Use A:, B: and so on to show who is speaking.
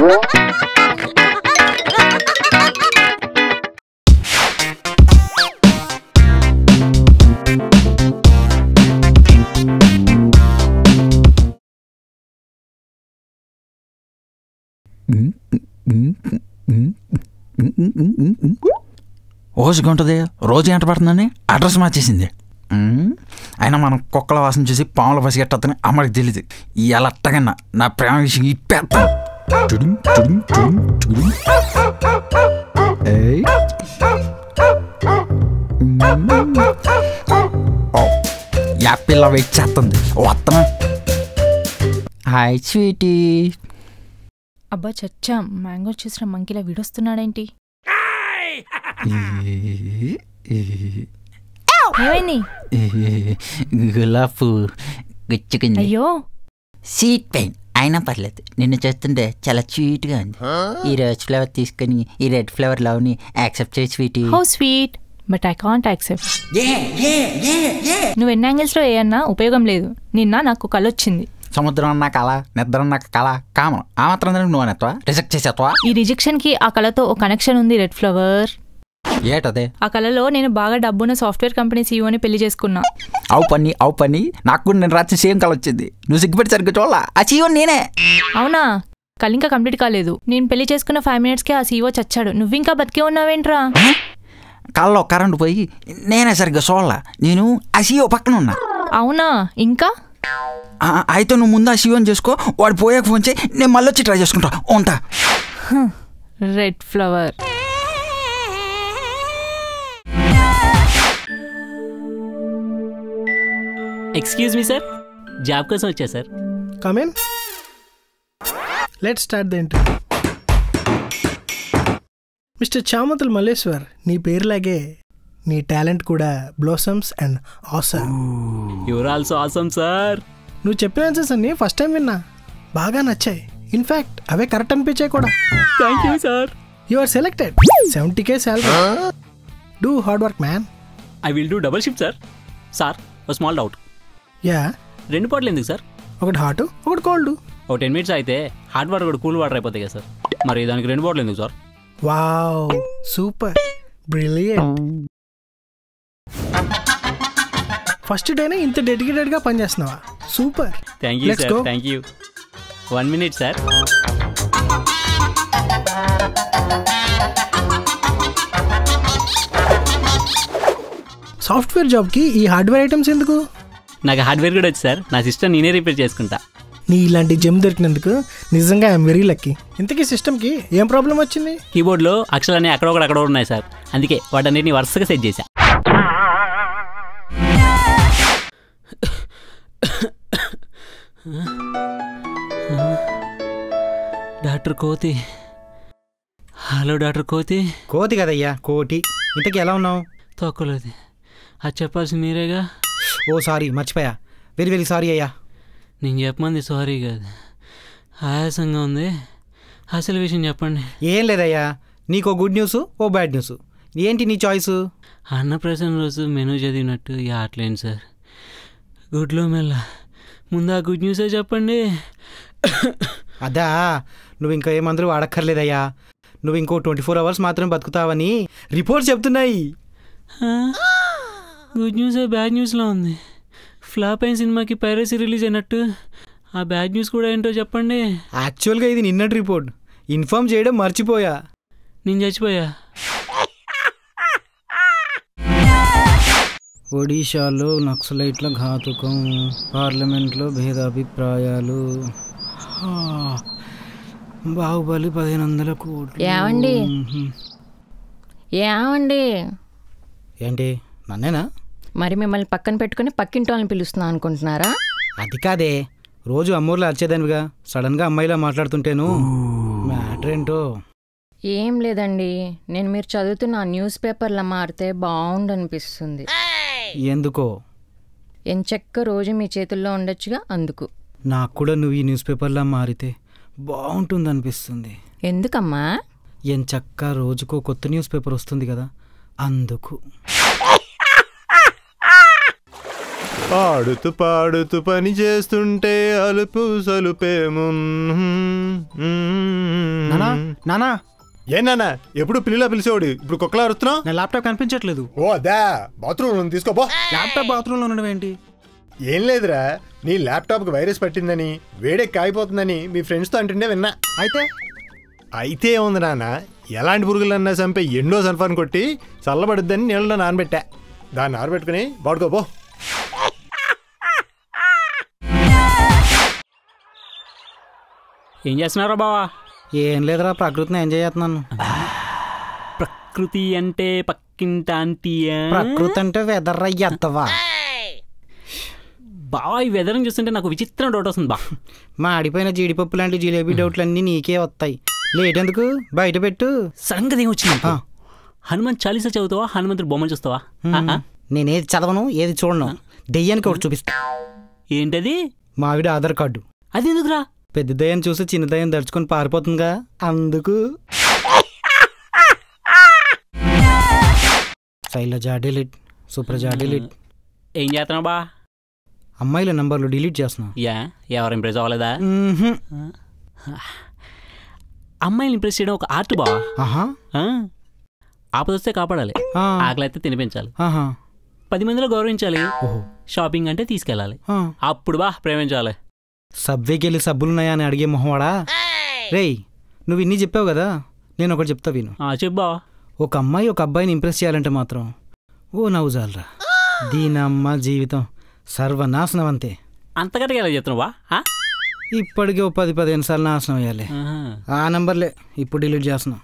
A: ఓసుగా ఉంటుంది, రోజు ఎంట పడుతుందని అడ్రస్ మార్చేసింది. అయినా మనం కుక్కల వాసన చూసి పాముల పసిగట్టని అమ్మడికి తెలియదు. ఎలట్టగన్నా నా ప్రేమ విషయం ఇప్పేస్తా. యాపిల్ల వెయిట్ చేస్తుంది, వస్తున్నా. Hi sweetie.
B: అబ్బా చచ్చా, మ్యాంగో చూసిన మంకీలా వీడొస్తున్నాడేంటి? ఏమైంది?
A: గులాబ్ గుచ్చుకుంది.
B: అయ్యో
A: సీట్ పెయిన్ అయినా పర్లేదు, నిన్ను చూస్తుంటే చాలా స్వీట్గా ఉంది. ఈ రోజ్ ఫ్లవర్ తీసుకుని ఈ రెడ్ ఫ్లవర్ లవ్ని యాక్సెప్ట్ చేయి స్వీటీ.
B: How sweet, but I can't accept. నువ్వు ఎన్ని యాంగిల్స్లో ఏ అన్నా ఉపయోగం లేదు. నిన్న నాకు కలొచ్చింది.
A: సముద్రం అన్న కళ, నిద్ర అన్న కళ, కామన్. ఆ మాత్రం నువ్వు అనేత్వా, రిజెక్ట్ చేసేత్వా?
B: ఈ రిజెక్షన్ కి ఆ కళతో ఓ కనెక్షన్ ఉంది రెడ్ ఫ్లవర్.
A: ఏటదే?
B: ఆ కళలో నేను బాగా డబ్బున్న సాఫ్ట్వేర్ కంపెనీ సీఈఓని పెళ్లి చేసుకున్నా.
A: అవు పని నాకు కూడా నేను రాత్రి సేమ్ కళ వచ్చింది. నువ్వు సిగ్గుపెట్టి సరిగ్గా చూడాల, ఆ సీఈఓ నేనే.
B: అవునా? కళ ఇంకా కంప్లీట్ కాలేదు. నేను పెళ్లి చేసుకున్న 5 minutesకి ఆ సీఈఓ చచ్చాడు. నువ్వింకా బతికే ఉన్నావేంట్రా?
A: కళ్ళలో కరెంటు పోయి నేనే సరిగ్గా చూడాల. నేను ఆ సీఈఓ పక్కన ఉన్నా.
B: అవునా? ఇంకా
A: అయితే నువ్వు ముందు ఆ సీఈఓని చేసుకో, వాడు పోయాక ఫోన్ చేయి, నేను మళ్ళీ వచ్చి ట్రై చేసుకుంటా. ఉంటా.
B: Red flower.
C: Excuse me sir, job కోసం వచ్చా sir.
D: Come in, let's start the interview. Mister Chamatul Malleshwar, నీ పేరులాగే నీ టాలెంట్ కూడా blossoms and awesome.
C: Your also awesome sir.
D: నువ్వు చెప్పిన ఆన్సర్స్ అన్ని ఫస్ట్ టైం విన్నా, బాగా నచ్చాయి. ఇన్ఫ్యాక్ట్ అవే కరెక్ట్ అనిపించాయి కూడా.
C: Thank you sir.
D: You are selected. 70K salary. Do hard work man.
C: I will do double shift sir. Sir, oh small doubt.
D: Yeah,
C: 2 పూటలు ఎందుకు సార్?
D: ఒకటి హాట్, ఒకటి కోల్డ్.
C: ఓ 10 minutes అయితే హాట్ వాటర్ కూడా cool water అయిపోతాయి కదా sir. మరి దానికి 2 పూటలు ఎందుకు sir?
D: Wow, super, brilliant. First డేనే ఇంత డెడికేటెడ్గా పనిచేస్తున్నావా? Super.
C: Thank you sir. Thank you. 1 minute sir.
D: Software జాబ్కి ఈ హార్డ్వేర్ ఐటమ్స్ ఎందుకు?
C: నాకు హార్డ్వేర్ కూడా వచ్చి సార్. నా సిస్టమ్ నేనే రిపేర్ చేసుకుంటా.
D: నీ ఇలాంటి జెమ్ దొరికినందుకు నిజంగా ఐఎమ్ వెరీ లక్కీ. ఇంతకీ సిస్టమ్కి ఏం ప్రాబ్లం వచ్చింది?
C: కీబోర్డ్లో అక్షరాలన్నీ అక్కడ ఉన్నాయి సార్. అందుకే వాటన్నిటిని వరుసగా సెట్ చేశా. డాక్టర్ కోతి. హలో డాక్టర్ కోతి.
E: కోతి కదయ్యా, కోటి. ఇంతకీ ఎలా ఉన్నావు?
C: తొక్కలేదు. అది చెప్పాల్సి మీరేగా.
E: ఓ సారీ, మర్చిపోయా. వెరీ వెరీ సారీ అయ్యా.
C: నేను చెప్పమంది సారీ కాదు, ఆయాసంగా ఉంది. అసలు విషయం చెప్పండి.
E: ఏం లేదయ్యా, నీకు గుడ్ న్యూస్, ఓ బ్యాడ్ న్యూస్. ఏంటి నీ చాయిస్?
C: అన్నప్రసన్న రోజు మెనూ చదివినట్టు ఆటలేండి సార్. గుడ్లో మెల్ల. ముందు ఆ గుడ్ న్యూసే చెప్పండి.
E: అదా, నువ్వు ఇంకా ఏ మందులు వాడక్కర్లేదయ్యా. నువ్వు ఇంకో 24 hours మాత్రమే బతుకుతావని రిపోర్ట్స్ చెప్తున్నాయి.
C: గుడ్ న్యూసే బ్యాడ్ న్యూస్లో ఉంది. ఫ్లాప్ అయిన సినిమాకి పైరసీ రిలీజ్ అయినట్టు ఆ బ్యాడ్ న్యూస్ కూడా ఏంటో చెప్పండి.
E: యాక్చువల్గా ఇది నిన్నటి రిపోర్ట్. ఇన్ఫార్మ్ చేయడం మర్చిపోయా.
C: నేను చచ్చిపోయా.
E: ఒడిశాలో నక్సలైట్ల ఘాతుకం, పార్లమెంట్లో భేదాభిప్రాయాలు, బాహుబలి 1500 కోట్లు.
B: ఏమండి
E: ఏంటి, నన్నేనా?
B: మరి మిమ్మల్ని పక్కన పెట్టుకుని పక్కింటి వాళ్ళని పిలుస్తున్నా అనుకుంటున్నారా?
E: అది కాదే, రోజు అమ్మూర్లో అరిచేదానివిగా, సడన్గా అమ్మాయిలా మాట్లాడుతుంటేను. మ్యాటర్ ఏంటో?
B: ఏం లేదండి, నేను మీరు చదువుతున్న న్యూస్ పేపర్లో మారితే బాగుండనిపిస్తుంది.
E: ఎందుకో?
B: ఎంచక్క రోజు మీ చేతుల్లో ఉండొచ్చుగా, అందుకు.
E: నాకు కూడా నువ్వు ఈ న్యూస్ పేపర్లా మారితే బాగుంటుంది అనిపిస్తుంది.
B: ఎందుకమ్మా?
E: ఎంచక్క రోజుకో కొత్త న్యూస్ పేపర్ వస్తుంది కదా, అందుకు.
F: ఆడుతూ పాడుతూ పని చేస్తుంటే అలుపు సలుపేము.
E: నానా
F: ఏనా ఎప్పుడు పిల్లిలా పిలిచేవాడు, ఇప్పుడు కుక్కలా అరుస్తున్నావు?
E: నా ల్యాప్టాప్ కనిపించట్లేదు.
F: ఓ అదా, బాత్రూమ్ తీసుకోపో.
E: ల్యాప్టాప్ బాత్రూంలో ఉండడం ఏంటి?
F: ఏం లేదురా, నీ ల్యాప్టాప్కి వైరస్ పట్టిందని, వేడెక్కి కాయిపోతుందని మీ ఫ్రెండ్స్తో అంటుండే విన్నా. అయితే ఏముంది నాన్న, ఎలాంటి పురుగులన్నా చంపే ఎండో సల్ఫాన్ కొట్టి చల్లబడుద్దని నీళ్ళలో నానబెట్టా. దాన్ని ఆరబెట్టుకుని వాడుకోపో.
C: ఏం చేస్తున్నారా బావా?
E: ఏం లేదురా, ప్రకృతిని ఎంజాయ్ చేస్తున్నాను.
C: ప్రకృతి అంటే పక్కింటి
E: ప్రకృతి అంటే వెదర్రా ఎత్తవా.
C: బావా ఈ వెదర్ని చూస్తుంటే నాకు విచిత్రం డౌట్ వస్తుంది బా.
E: మా ఆడిపోయిన జీడిపప్పు లాంటి జిలేబీ డౌట్లన్నీ నీకే వస్తాయి. లేట్ ఎందుకు, బయట పెట్టు.
C: సడన్గా ఏం వచ్చింది? హనుమాన్ చాలీసా చదువుతావా, హనుమంతుడు బొమ్మలు చూస్తావా?
E: నేనేది చదవను, ఏది చూడను. దెయ్యానికి ఒకటి చూపిస్తా.
C: ఏంటది?
E: మావిడ ఆధార్ కార్డు.
C: అది ఎందుకురా?
E: పెద్ద దయ్యం చూసి చిన్న దయ్యం దడుచుకొని పారిపోతుందిగా, అందుకు. Shailaja delete, Supraja delete.
C: ఏం చేస్తున్నావు బా?
E: అమ్మాయిల నంబర్లు డిలీట్ చేస్తున్నా.
C: ఎవరు ఇంప్రెస్ అవ్వలేదా? అమ్మాయిని ఇంప్రెస్ చేయడం ఒక ఆర్ట్ బా. ఆపదొస్తే కాపాడాలి, ఆకలి అయితే తినిపించాలి, 10 మందిలో గౌరవించాలి, షాపింగ్ అంటే తీసుకెళ్ళాలి, అప్పుడు బా ప్రేమించాలి.
E: సబ్వేకి వెళ్ళి సబ్బులున్నాయా అని అడిగే మొహవాడా. రేయ్, నువ్వు ఇన్ని చెప్పావు కదా, నేను ఒకటి చెప్తా విను.
C: చెప్పా.
E: ఒక అమ్మాయి ఒక అబ్బాయిని ఇంప్రెస్ చేయాలంటే మాత్రం ఓ నవ్వుజాలరా, దీనమ్మ జీవితం సర్వనాశనం అంతే.
C: అంతకట్టుగా ఎలా చెప్తున్నావా?
E: ఇప్పటికే ఓ 10-15 సార్లు నాశనం అయ్యాలి. ఆ నంబర్లే ఇప్పుడు డిలీట్ చేస్తున్నా.